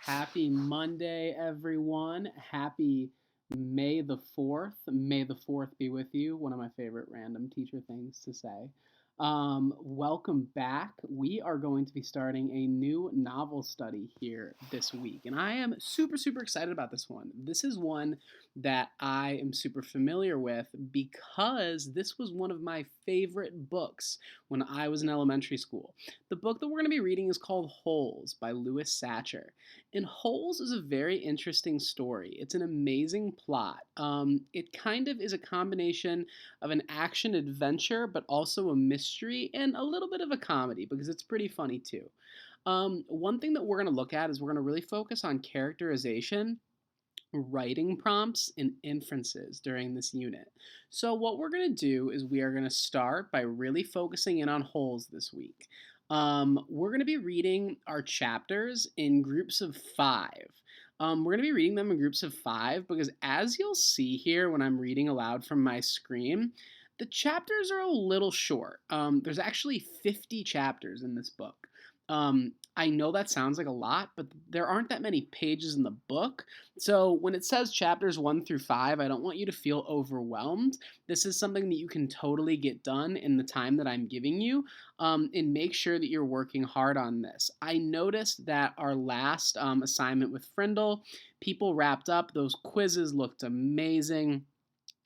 Happy Monday, everyone. Happy May the 4th. May the 4th be with you. One of my favorite random teacher things to say. Welcome back. We are going to be starting a new novel study here this week, and I am super excited about this one. This is one that I am super familiar with because this was one of my favorite books when I was in elementary school. The book that we're going to be reading is called Holes by Louis Sacher. And Holes is a very interesting story. It's an amazing plot. It kind of is a combination of an action adventure, but also a mystery and a little bit of a comedy because it's pretty funny too. One thing that we're going to look at is we're going to really focus on characterization, writing prompts, and inferences during this unit. So, what we're going to do is we are going to start by really focusing in on Holes this week. We're going to be reading our chapters in groups of five. We're going to be reading them in groups of five because, as you'll see here when I'm reading aloud from my screen, the chapters are a little short. There's actually 50 chapters in this book. I know that sounds like a lot, but there aren't that many pages in the book. So when it says chapters 1 through 5, I don't want you to feel overwhelmed. This is something that you can totally get done in the time that I'm giving you, and make sure that you're working hard on this. I noticed that our last assignment with Frindle, people wrapped up. Those quizzes looked amazing.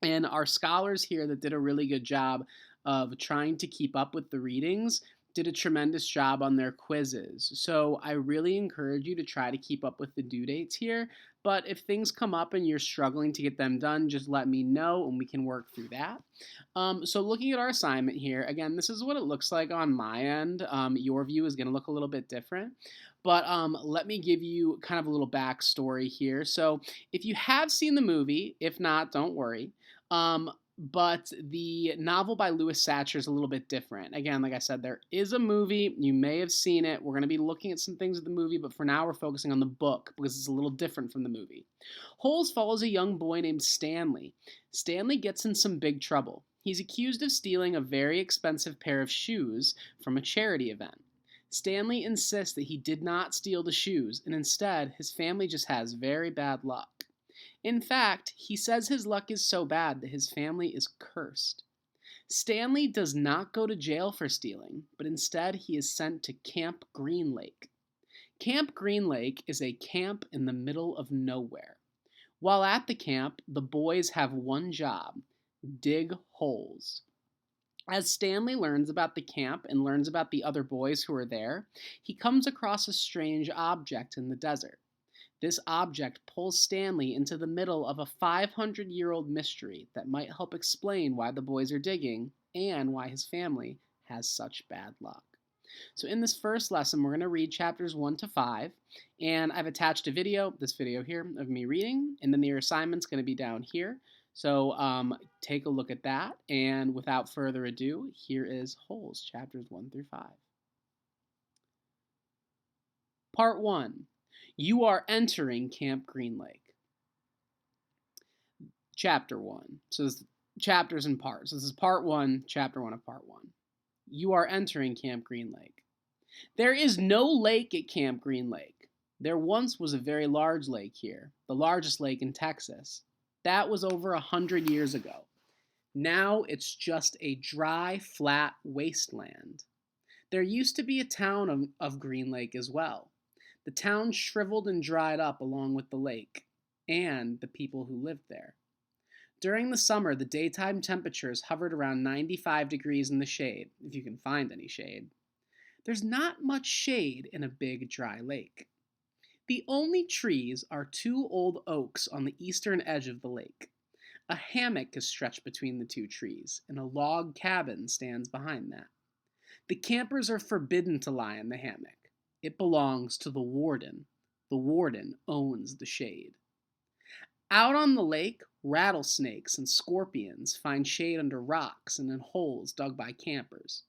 And our scholars here that did a really good job of trying to keep up with the readings did a tremendous job on their quizzes. So I really encourage you to try to keep up with the due dates here. But if things come up and you're struggling to get them done, just let me know and we can work through that. So looking at our assignment here, again, this is what it looks like on my end. Your view is going to look a little bit different. But let me give you kind of a little backstory here. So if you have seen the movie, if not, don't worry. But the novel by Louis Sacher is a little bit different. Again, like I said, there is a movie. You may have seen it. We're going to be looking at some things of the movie, but for now we're focusing on the book because it's a little different from the movie. Holes follows a young boy named Stanley. Stanley gets in some big trouble. He's accused of stealing a very expensive pair of shoes from a charity event. Stanley insists that he did not steal the shoes, and instead, his family just has very bad luck. In fact, he says his luck is so bad that his family is cursed. Stanley does not go to jail for stealing, but instead he is sent to Camp Green Lake. Camp Green Lake is a camp in the middle of nowhere. While at the camp, the boys have one job: dig holes. As Stanley learns about the camp and learns about the other boys who are there, he comes across a strange object in the desert. This object pulls Stanley into the middle of a 500-year-old mystery that might help explain why the boys are digging and why his family has such bad luck. So in this first lesson, we're going to read chapters 1 to 5, and I've attached a video, this video here, of me reading, and then your assignment's going to be down here. So take a look at that, and without further ado, here is Holes, chapters 1 through 5. Part 1. You are entering Camp Green Lake. Chapter 1. So this chapters in parts. This is part 1, chapter 1 of part 1. You are entering Camp Green Lake. There is no lake at Camp Green Lake. There once was a very large lake here, the largest lake in Texas. That was over 100 years ago. Now it's just a dry, flat wasteland. There used to be a town of Green Lake as well. The town shriveled and dried up along with the lake, and the people who lived there. During the summer, the daytime temperatures hovered around 95 degrees in the shade, if you can find any shade. There's not much shade in a big, dry lake. The only trees are 2 old oaks on the eastern edge of the lake. A hammock is stretched between the 2 trees, and a log cabin stands behind that. The campers are forbidden to lie in the hammock. It belongs to the warden. The warden owns the shade. Out on the lake, rattlesnakes and scorpions find shade under rocks and in holes dug by campers.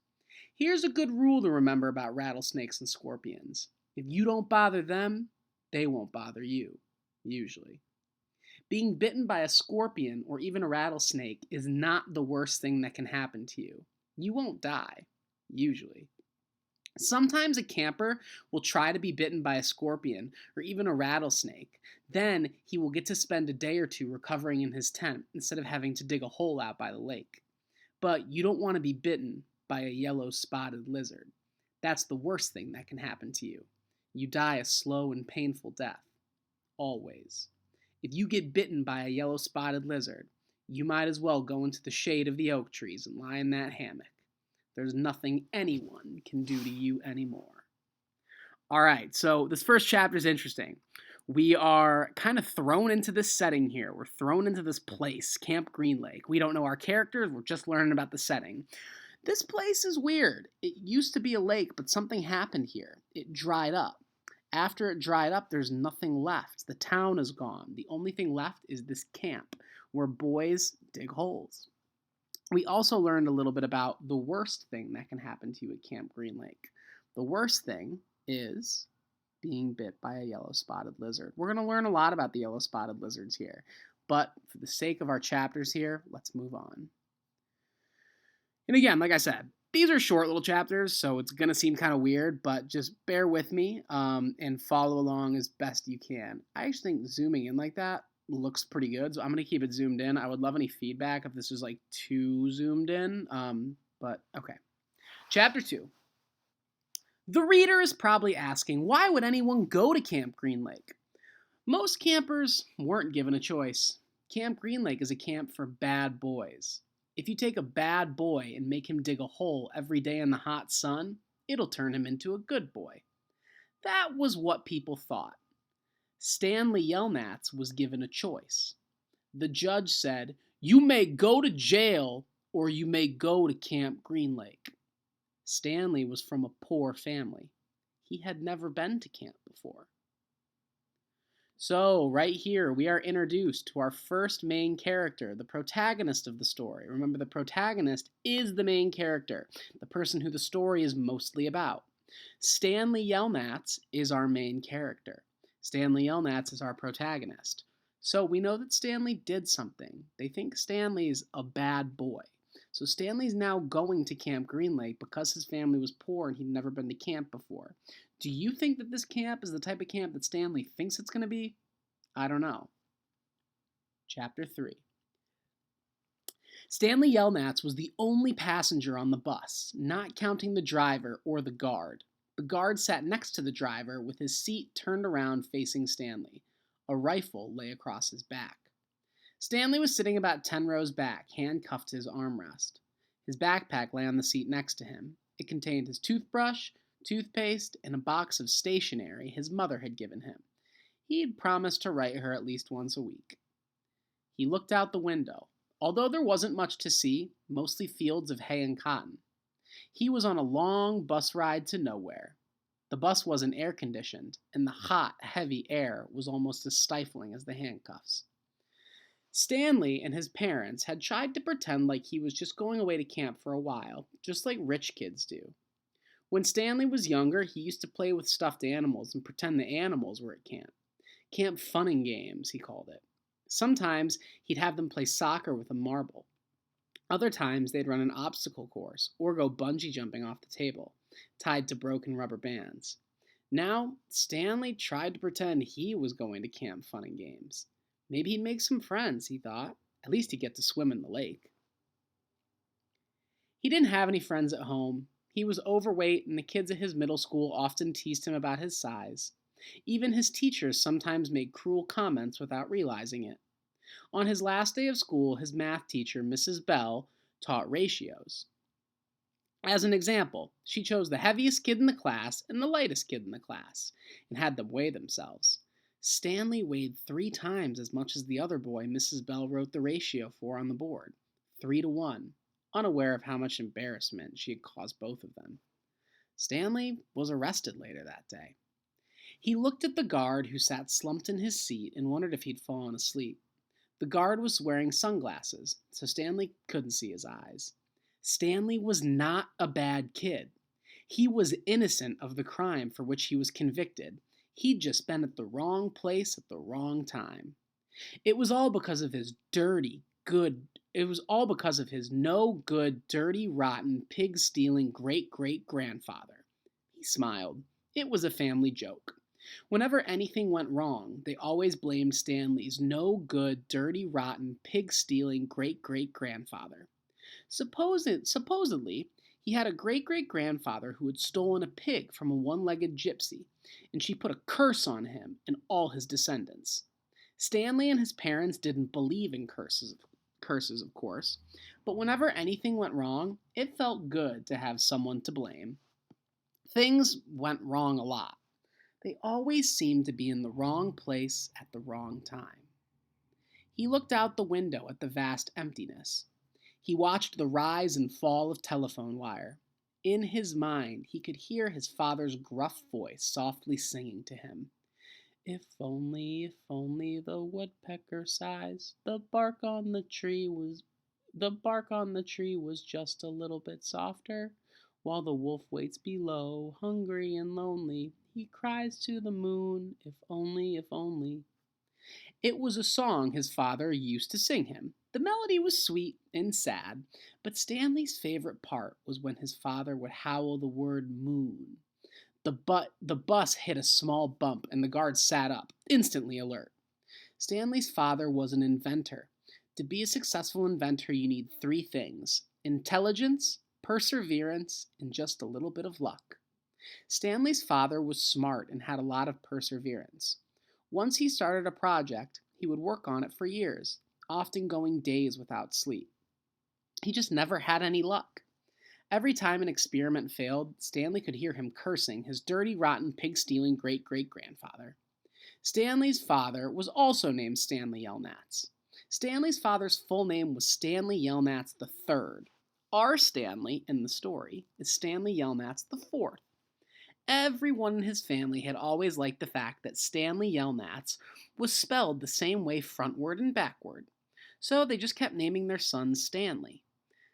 Here's a good rule to remember about rattlesnakes and scorpions. If you don't bother them, they won't bother you, usually. Being bitten by a scorpion or even a rattlesnake is not the worst thing that can happen to you. You won't die, usually. Sometimes a camper will try to be bitten by a scorpion or even a rattlesnake. Then he will get to spend a day or two recovering in his tent instead of having to dig a hole out by the lake. But you don't want to be bitten by a yellow spotted lizard. That's the worst thing that can happen to you. You die a slow and painful death. Always. If you get bitten by a yellow spotted lizard, you might as well go into the shade of the oak trees and lie in that hammock. There's nothing anyone can do to you anymore. All right, so this first chapter is interesting. We are kind of thrown into this setting here. We're thrown into this place, Camp Green Lake. We don't know our characters, we're just learning about the setting. This place is weird. It used to be a lake, but something happened here. It dried up. After it dried up, there's nothing left. The town is gone. The only thing left is this camp where boys dig holes. We also learned a little bit about the worst thing that can happen to you at Camp Green Lake. The worst thing is being bit by a yellow spotted lizard. We're going to learn a lot about the yellow spotted lizards here, but for the sake of our chapters here, let's move on. And again, like I said, these are short little chapters, so it's going to seem kind of weird, but just bear with me and follow along as best you can. I actually think zooming in like that looks pretty good, so I'm going to keep it zoomed in. I would love any feedback if this was like too zoomed in, but okay. Chapter 2. The reader is probably asking, why would anyone go to Camp Green Lake? Most campers weren't given a choice. Camp Green Lake is a camp for bad boys. If you take a bad boy and make him dig a hole every day in the hot sun, it'll turn him into a good boy. That was what people thought. Stanley Yelnats was given a choice. The judge said, "You may go to jail or you may go to Camp Green Lake." Stanley was from a poor family. He had never been to camp before. So, right here, we are introduced to our first main character, the protagonist of the story. Remember, the protagonist is the main character, the person who the story is mostly about. Stanley Yelnats is our main character. Stanley Yelnats is our protagonist. So, we know that Stanley did something. They think Stanley's a bad boy. So Stanley's now going to Camp Green Lake because his family was poor and he'd never been to camp before. Do you think that this camp is the type of camp that Stanley thinks it's going to be? I don't know. Chapter 3. Stanley Yelnats was the only passenger on the bus, not counting the driver or the guard. The guard sat next to the driver with his seat turned around facing Stanley. A rifle lay across his back. Stanley was sitting about 10 rows back, handcuffed to his armrest. His backpack lay on the seat next to him. It contained his toothbrush, toothpaste, and a box of stationery his mother had given him. He had promised to write her at least once a week. He looked out the window. Although there wasn't much to see, mostly fields of hay and cotton. He was on a long bus ride to nowhere. The bus wasn't air-conditioned, and the hot, heavy air was almost as stifling as the handcuffs. Stanley and his parents had tried to pretend like he was just going away to camp for a while, just like rich kids do. When Stanley was younger, he used to play with stuffed animals and pretend the animals were at camp. Camp fun and games, he called it. Sometimes he'd have them play soccer with a marble. Other times they'd run an obstacle course or go bungee jumping off the table, tied to broken rubber bands. Now, Stanley tried to pretend he was going to camp fun and games. Maybe he'd make some friends, he thought. At least he'd get to swim in the lake. He didn't have any friends at home. He was overweight, and the kids at his middle school often teased him about his size. Even his teachers sometimes made cruel comments without realizing it. On his last day of school, his math teacher, Mrs. Bell, taught ratios. As an example, she chose the heaviest kid in the class and the lightest kid in the class, and had them weigh themselves. Stanley weighed 3 times as much as the other boy Mrs. Bell wrote the ratio for on the board, 3-1, unaware of how much embarrassment she had caused both of them. Stanley was arrested later that day. He looked at the guard who sat slumped in his seat and wondered if he'd fallen asleep. The guard was wearing sunglasses, so Stanley couldn't see his eyes. Stanley was not a bad kid. He was innocent of the crime for which he was convicted. He'd just been at the wrong place at the wrong time. It was all because of his no good, dirty, rotten, pig-stealing great-great-grandfather. smiled. It was a family joke. Whenever anything went wrong, they always blamed Stanley's no good, dirty, rotten, pig stealing great great grandfather. Supposedly, he had a great great grandfather who had stolen a pig from a one legged gypsy, and she put a curse on him and all his descendants. Stanley and his parents didn't believe in curses, of course, but whenever anything went wrong, it felt good to have someone to blame. Things went wrong a lot. They always seemed to be in the wrong place at the wrong time. He looked out the window at the vast emptiness. He watched the rise and fall of telephone wire. In his mind, he could hear his father's gruff voice softly singing to him. If only the woodpecker sighs, the bark on the tree was just a little bit softer, while the wolf waits below, hungry and lonely. He cries to the moon, if only, if only. It was a song his father used to sing him. The melody was sweet and sad, but Stanley's favorite part was when his father would howl the word moon. The bus hit a small bump and the guard sat up, instantly alert. Stanley's father was an inventor. To be a successful inventor, you need three things: intelligence, perseverance, and just a little bit of luck. Stanley's father was smart and had a lot of perseverance. Once he started a project, he would work on it for years, often going days without sleep. He just never had any luck. Every time an experiment failed, Stanley could hear him cursing his dirty, rotten, pig stealing great great grandfather. Stanley's father was also named Stanley Yelnats. Stanley's father's full name was Stanley Yelnats III. Our Stanley in the story is Stanley Yelnats IV. Everyone in his family had always liked the fact that Stanley Yelnats was spelled the same way frontward and backward, so they just kept naming their son Stanley.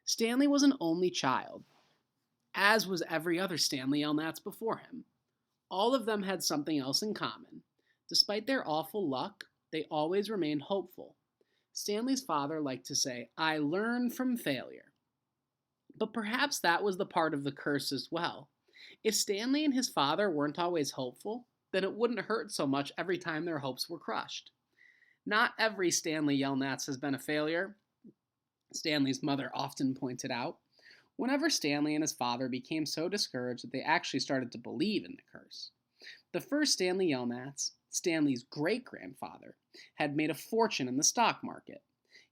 Stanley was an only child, as was every other Stanley Yelnats before him. All of them had something else in common. Despite their awful luck, they always remained hopeful. Stanley's father liked to say, "I learn from failure." But perhaps that was the part of the curse as well. If Stanley and his father weren't always hopeful, then it wouldn't hurt so much every time their hopes were crushed. Not every Stanley Yelnats has been a failure, Stanley's mother often pointed out. Whenever Stanley and his father became so discouraged that they actually started to believe in the curse. The first Stanley Yelnats, Stanley's great-grandfather, had made a fortune in the stock market.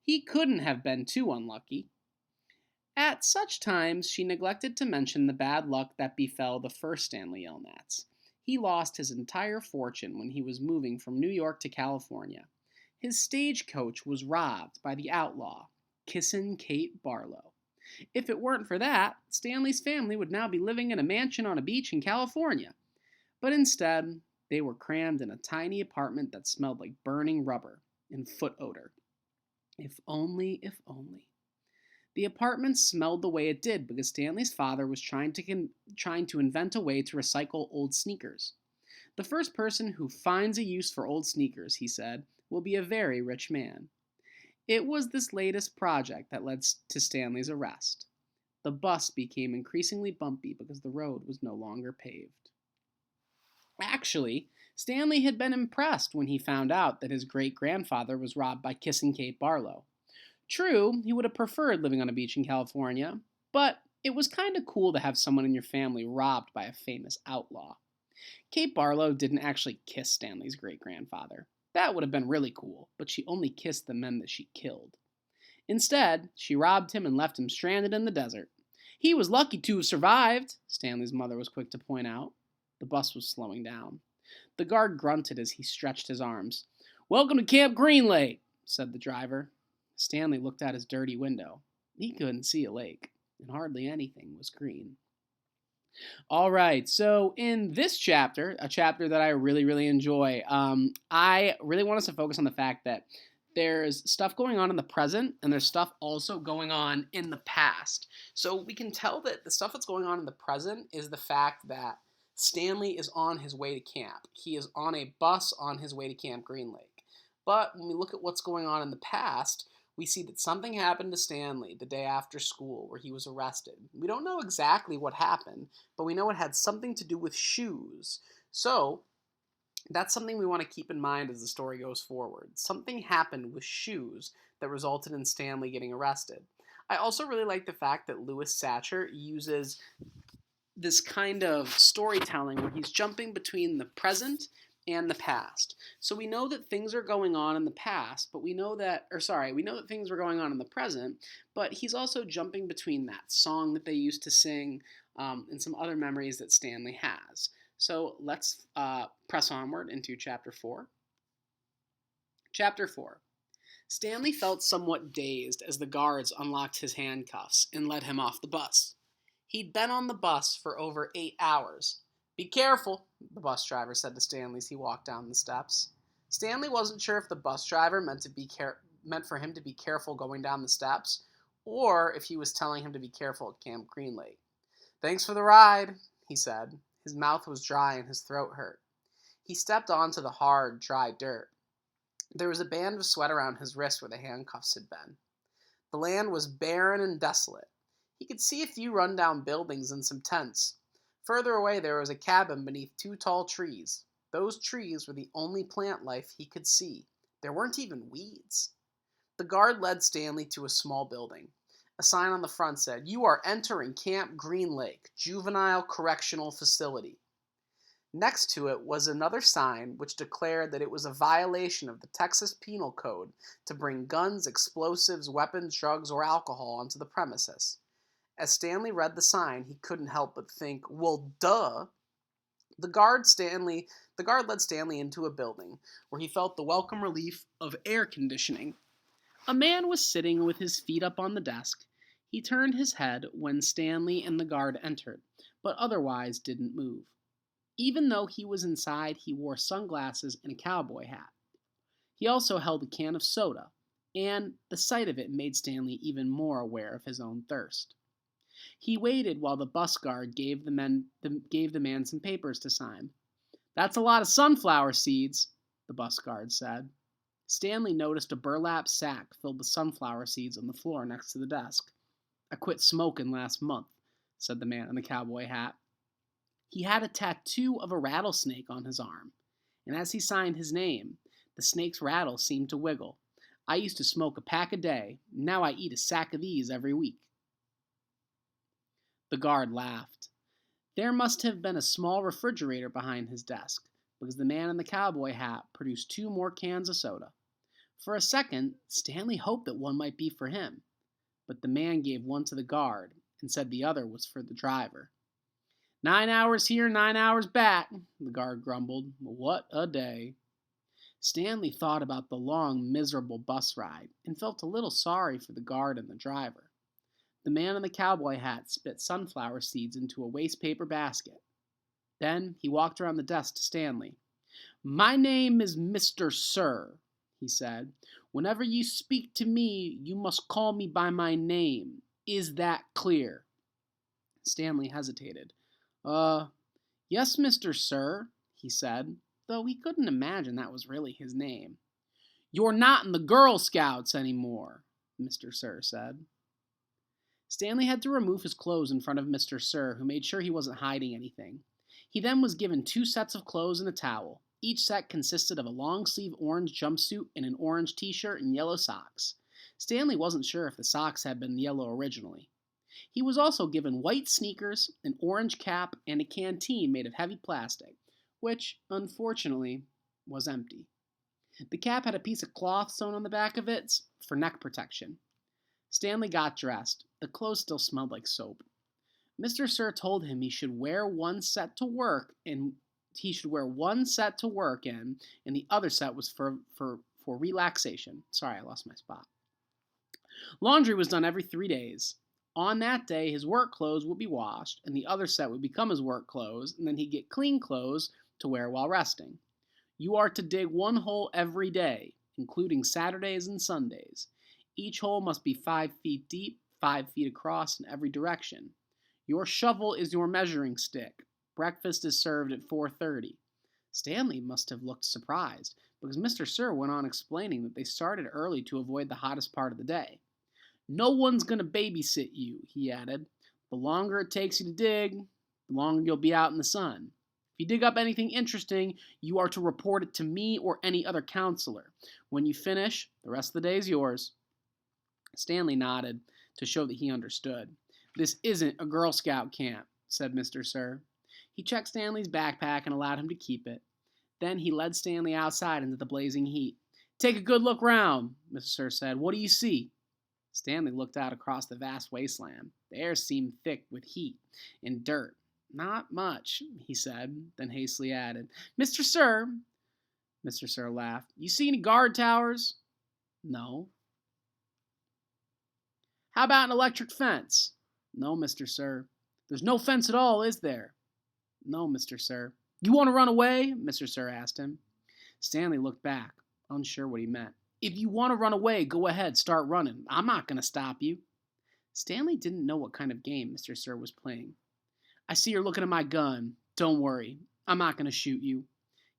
He couldn't have been too unlucky. At such times, she neglected to mention the bad luck that befell the first Stanley Yelnats. He lost his entire fortune when he was moving from New York to California. His stagecoach was robbed by the outlaw, Kissin' Kate Barlow. If it weren't for that, Stanley's family would now be living in a mansion on a beach in California. But instead, they were crammed in a tiny apartment that smelled like burning rubber and foot odor. If only, if only. The apartment smelled the way it did because Stanley's father was trying to invent a way to recycle old sneakers. The first person who finds a use for old sneakers, he said, will be a very rich man. It was this latest project that led to Stanley's arrest. The bus became increasingly bumpy because the road was no longer paved. Actually, Stanley had been impressed when he found out that his great-grandfather was robbed by Kissin' Kate Barlow. True, he would have preferred living on a beach in California, but it was kind of cool to have someone in your family robbed by a famous outlaw. Kate Barlow didn't actually kiss Stanley's great-grandfather. That would have been really cool, but she only kissed the men that she killed. Instead, she robbed him and left him stranded in the desert. He was lucky to have survived, Stanley's mother was quick to point out. The bus was slowing down. The guard grunted as he stretched his arms. "Welcome to Camp Green Lake," said the driver. Stanley looked out his dirty window. He couldn't see a lake, and hardly anything was green. All right, so in this chapter, a chapter that I really, really enjoy, I really want us to focus on the fact that there's stuff going on in the present, and there's stuff also going on in the past. So we can tell that the stuff that's going on in the present is the fact that Stanley is on his way to camp. He is on a bus on his way to Camp Green Lake. But when we look at what's going on in the past, we see that something happened to Stanley the day after school where he was arrested. We don't know exactly what happened, but we know it had something to do with shoes. So, that's something we want to keep in mind as the story goes forward. Something happened with shoes that resulted in Stanley getting arrested. I also really like the fact that Louis Sacher uses this kind of storytelling where he's jumping between the present and the past. So we know that things are going on in the past, but we know that, we know that things were going on in the present, but he's also jumping between that song that they used to sing and some other memories that Stanley has. So let's press onward into Chapter 4. Chapter 4. Stanley felt somewhat dazed as the guards unlocked his handcuffs and led him off the bus. He'd been on the bus for over 8 hours. "Be careful," the bus driver said to Stanley as he walked down the steps. Stanley wasn't sure if the bus driver meant for him to be careful going down the steps, or if he was telling him to be careful at Camp Green Lake. "Thanks for the ride," he said. His mouth was dry and his throat hurt. He stepped onto the hard, dry dirt. There was a band of sweat around his wrist where the handcuffs had been. The land was barren and desolate. He could see a few run-down buildings and some tents. Further away there was a cabin beneath 2 tall trees. Those trees were the only plant life he could see. There weren't even weeds. The guard led Stanley to a small building. A sign on the front said, "You are entering Camp Green Lake, Juvenile Correctional Facility." Next to it was another sign which declared that it was a violation of the Texas Penal Code to bring guns, explosives, weapons, drugs, or alcohol onto the premises. As Stanley read the sign, he couldn't help but think, well, duh. The guard led Stanley into a building where he felt the welcome relief of air conditioning. A man was sitting with his feet up on the desk. He turned his head when Stanley and the guard entered, but otherwise didn't move. Even though he was inside, he wore sunglasses and a cowboy hat. He also held a can of soda, and the sight of it made Stanley even more aware of his own thirst. He waited while the bus guard gave the man some papers to sign. "That's a lot of sunflower seeds," the bus guard said. Stanley noticed a burlap sack filled with sunflower seeds on the floor next to the desk. "I quit smoking last month," said the man in the cowboy hat. He had a tattoo of a rattlesnake on his arm, and as he signed his name, the snake's rattle seemed to wiggle. "I used to smoke a pack a day. Now I eat a sack of these every week." The guard laughed. There must have been a small refrigerator behind his desk, because the man in the cowboy hat produced 2 more cans of soda. For a second, Stanley hoped that one might be for him, but the man gave one to the guard and said the other was for the driver. "9 hours here, 9 hours back," the guard grumbled. "What a day." Stanley thought about the long, miserable bus ride and felt a little sorry for the guard and the driver. The man in the cowboy hat spit sunflower seeds into a waste paper basket. Then he walked around the desk to Stanley. "My name is Mr. Sir," he said. "Whenever you speak to me, you must call me by my name. Is that clear?" Stanley hesitated. Yes, Mr. Sir," he said, though he couldn't imagine that was really his name. "You're not in the Girl Scouts anymore," Mr. Sir said. Stanley had to remove his clothes in front of Mr. Sir, who made sure he wasn't hiding anything. He then was given 2 sets of clothes and a towel. Each set consisted of a long-sleeve orange jumpsuit and an orange t-shirt and yellow socks. Stanley wasn't sure if the socks had been yellow originally. He was also given white sneakers, an orange cap, and a canteen made of heavy plastic, which, unfortunately, was empty. The cap had a piece of cloth sewn on the back of it for neck protection. Stanley got dressed. The clothes still smelled like soap. Mr. Sir told him he should wear one set to work in, and the other set was for relaxation. Sorry, I lost my spot. Laundry was done every 3 days. On that day, his work clothes would be washed, and the other set would become his work clothes, and then he'd get clean clothes to wear while resting. You are to dig 1 hole every day, including Saturdays and Sundays. Each hole must be 5 feet deep, 5 feet across in every direction. Your shovel is your measuring stick. Breakfast is served at 4:30. Stanley must have looked surprised, because Mr. Sir went on explaining that they started early to avoid the hottest part of the day. No one's going to babysit you, he added. The longer it takes you to dig, the longer you'll be out in the sun. If you dig up anything interesting, you are to report it to me or any other counselor. When you finish, the rest of the day is yours. Stanley nodded to show that he understood. This isn't a Girl Scout camp, said Mr. Sir. He checked Stanley's backpack and allowed him to keep it. Then he led Stanley outside into the blazing heat. Take a good look round, Mr. Sir said. What do you see? Stanley looked out across the vast wasteland. The air seemed thick with heat and dirt. Not much, he said, then hastily added, Mr. Sir. Mr. Sir laughed. You see any guard towers? No. How about an electric fence? No, Mr. Sir. There's no fence at all, is there? No, Mr. Sir. You want to run away? Mr. Sir asked him. Stanley looked back, unsure what he meant. If you want to run away, go ahead, start running. I'm not going to stop you. Stanley didn't know what kind of game Mr. Sir was playing. I see you're looking at my gun. Don't worry. I'm not going to shoot you.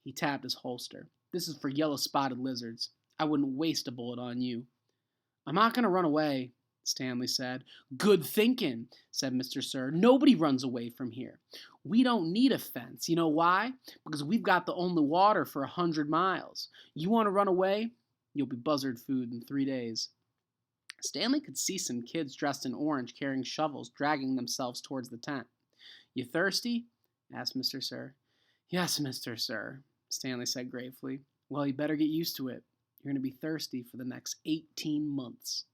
He tapped his holster. This is for yellow-spotted lizards. I wouldn't waste a bullet on you. I'm not going to run away, Stanley said. Good thinking, said Mr. Sir. Nobody runs away from here. We don't need a fence. You know why? Because we've got the only water for 100 miles. You want to run away? You'll be buzzard food in 3 days. Stanley could see some kids dressed in orange carrying shovels dragging themselves towards the tent. You thirsty? Asked Mr. Sir. Yes, Mr. Sir, Stanley said gravely. Well, you better get used to it. You're going to be thirsty for the next 18 months.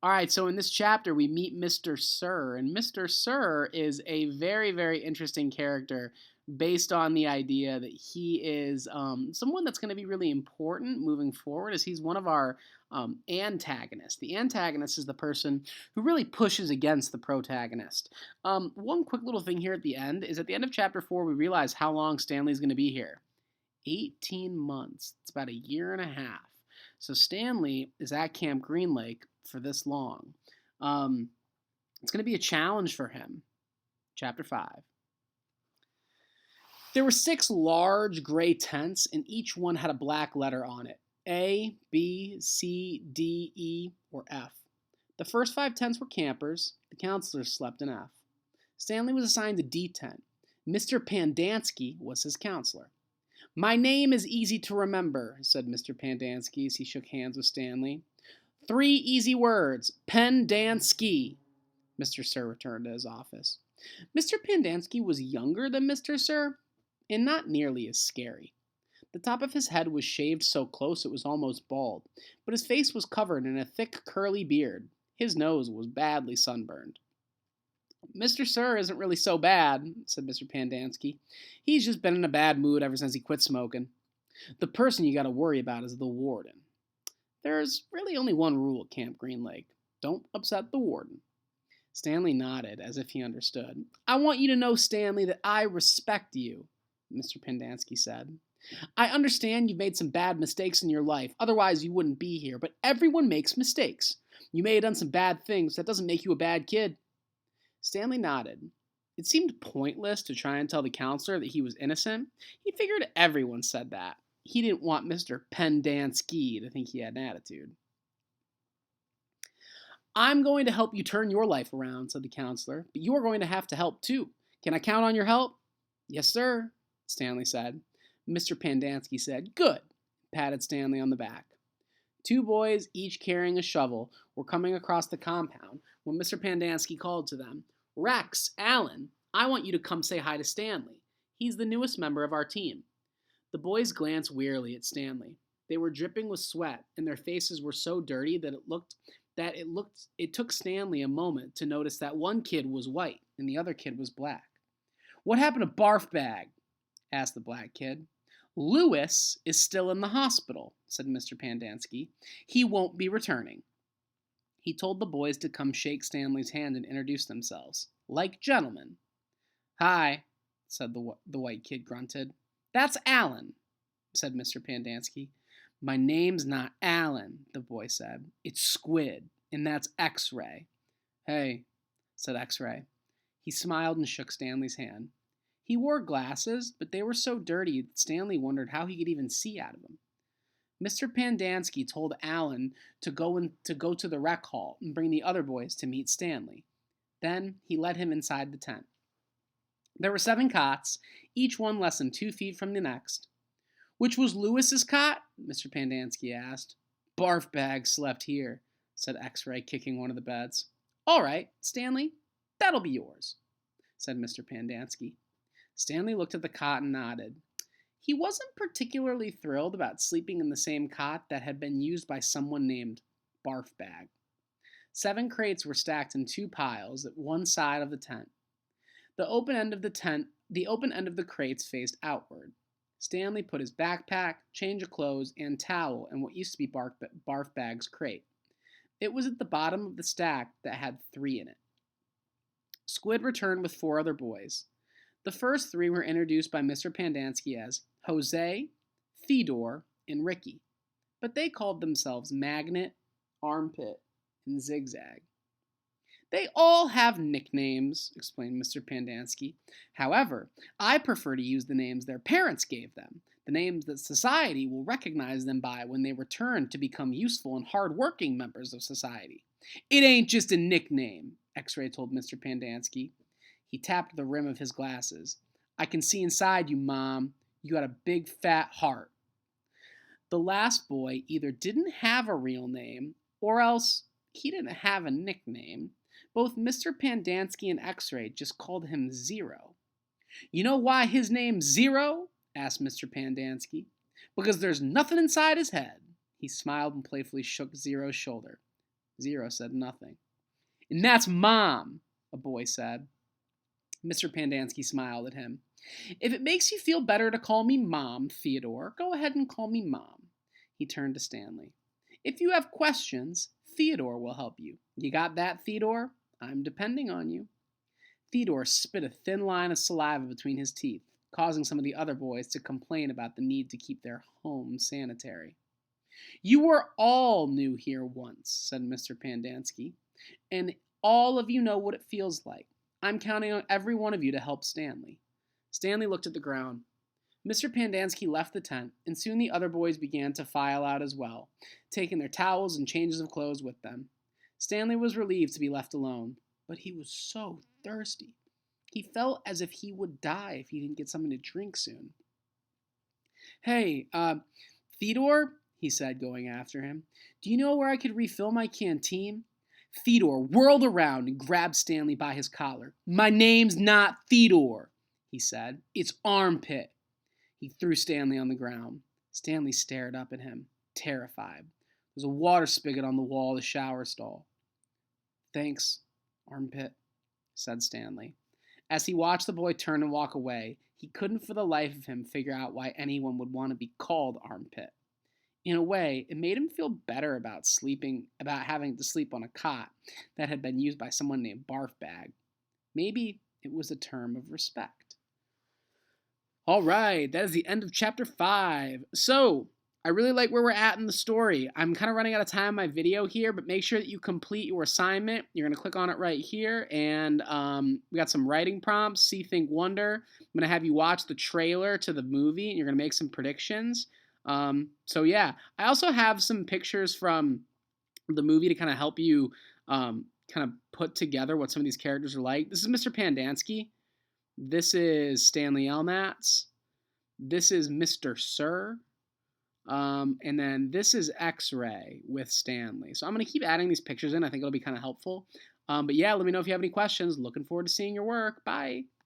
All right, so in this chapter, we meet Mr. Sir, and Mr. Sir is a very, very interesting character based on the idea that he is someone that's going to be really important moving forward, as he's one of our antagonists. The antagonist is the person who really pushes against the protagonist. One quick little thing here at the end is at the end of chapter 4, we realize how long Stanley's going to be here. 18 months. It's about a year and a half. So Stanley is at Camp Green Lake for this long. It's going to be a challenge for him. Chapter 5. There were 6 large gray tents, and each one had a black letter on it. A, B, C, D, E, or F. The first 5 tents were campers. The counselors slept in F. Stanley was assigned to D tent. Mr. Pandansky was his counselor. My name is easy to remember, said Mr. Pandansky as he shook hands with Stanley. 3 easy words. Pendansky. Mr. Sir returned to his office. Mr. Pandansky was younger than Mr. Sir, and not nearly as scary. The top of his head was shaved so close it was almost bald, but his face was covered in a thick curly beard. His nose was badly sunburned. Mr. Sir isn't really so bad, said Mr. Pandansky. He's just been in a bad mood ever since he quit smoking. The person you gotta worry about is the warden. There's really only one rule at Camp Green Lake. Don't upset the warden. Stanley nodded as if he understood. I want you to know, Stanley, that I respect you, Mr. Pandansky said. I understand you've made some bad mistakes in your life, otherwise you wouldn't be here, but everyone makes mistakes. You may have done some bad things, that doesn't make you a bad kid. Stanley nodded. It seemed pointless to try and tell the counselor that he was innocent. He figured everyone said that. He didn't want Mr. Pendansky to think he had an attitude. I'm going to help you turn your life around, said the counselor, but you're going to have to help too. Can I count on your help? Yes, sir, Stanley said. Mr. Pandansky said, good, patted Stanley on the back. 2 boys, each carrying a shovel, were coming across the compound when Mr. Pandansky called to them. Rex, Alan, I want you to come say hi to Stanley. He's the newest member of our team. The boys glanced wearily at Stanley. They were dripping with sweat, and their faces were so dirty that it took Stanley a moment to notice that one kid was white and the other kid was black. What happened to Barf Bag? Asked the black kid. Louis is still in the hospital, said Mr. Pandansky. He won't be returning. He told the boys to come shake Stanley's hand and introduce themselves, like gentlemen. Hi, said the white kid grunted. That's Alan, said Mr. Pandansky. My name's not Alan, the boy said. It's Squid, and that's X-Ray. Hey, said X-Ray. He smiled and shook Stanley's hand. He wore glasses, but they were so dirty that Stanley wondered how he could even see out of them. Mr. Pandansky told Alan to go to the rec hall and bring the other boys to meet Stanley. Then he led him inside the tent. There were 7 cots, each one less than 2 feet from the next. Which was Louis's cot? Mr. Pandansky asked. Barf bag slept here, said X-Ray, kicking one of the beds. All right, Stanley, that'll be yours, said Mr. Pandansky. Stanley looked at the cot and nodded. He wasn't particularly thrilled about sleeping in the same cot that had been used by someone named Barf Bag. 7 crates were stacked in 2 piles at one side of the tent. The open end of the crates faced outward. Stanley put his backpack, change of clothes, and towel in what used to be Barf Bag's crate. It was at the bottom of the stack that had 3 in it. Squid returned with 4 other boys. The first 3 were introduced by Mr. Pandansky as Jose, Theodore, and Ricky, but they called themselves Magnet, Armpit, and Zigzag. They all have nicknames, explained Mr. Pandansky. However, I prefer to use the names their parents gave them, the names that society will recognize them by when they return to become useful and hard-working members of society. It ain't just a nickname, X-Ray told Mr. Pandansky. He tapped the rim of his glasses. I can see inside you, Mom. You got a big fat heart. The last boy either didn't have a real name, or else he didn't have a nickname. Both Mr. Pandansky and X-Ray just called him Zero. You know why his name's Zero? Asked Mr. Pandansky. Because there's nothing inside his head. He smiled and playfully shook Zero's shoulder. Zero said nothing. And that's Mom, a boy said. Mr. Pandansky smiled at him. If it makes you feel better to call me Mom, Theodore, go ahead and call me Mom. He turned to Stanley. If you have questions, Theodore will help you. You got that, Theodore? I'm depending on you. Theodore spit a thin line of saliva between his teeth, causing some of the other boys to complain about the need to keep their home sanitary. You were all new here once, said Mr. Pandansky, and all of you know what it feels like. I'm counting on every one of you to help Stanley. Stanley looked at the ground. Mr. Pandansky left the tent, and soon the other boys began to file out as well, taking their towels and changes of clothes with them. Stanley was relieved to be left alone, but he was so thirsty. He felt as if he would die if he didn't get something to drink soon. Hey, Theodore, he said, going after him, do you know where I could refill my canteen? Theodore whirled around and grabbed Stanley by his collar. My name's not Theodore, he said. It's Armpit. He threw Stanley on the ground. Stanley stared up at him, terrified. There's a water spigot on the wall of the shower stall. Thanks, Armpit, said Stanley. As he watched the boy turn and walk away, he couldn't for the life of him figure out why anyone would want to be called Armpit. In a way, it made him feel better about having to sleep on a cot that had been used by someone named Barf Bag. Maybe it was a term of respect. All right, that is the end of chapter 5. So, I really like where we're at in the story. I'm kind of running out of time in my video here, but make sure that you complete your assignment. You're going to click on it right here, and we got some writing prompts, see, think, wonder. I'm going to have you watch the trailer to the movie, and you're going to make some predictions. So yeah, I also have some pictures from the movie to kind of help you kind of put together what some of these characters are like. This is Mr. Pandansky. This is Stanley Elmatz. This is Mr. Sir. And then this is X-Ray with Stanley. So I'm going to keep adding these pictures in. I think it'll be kind of helpful. But yeah, let me know if you have any questions. Looking forward to seeing your work. Bye.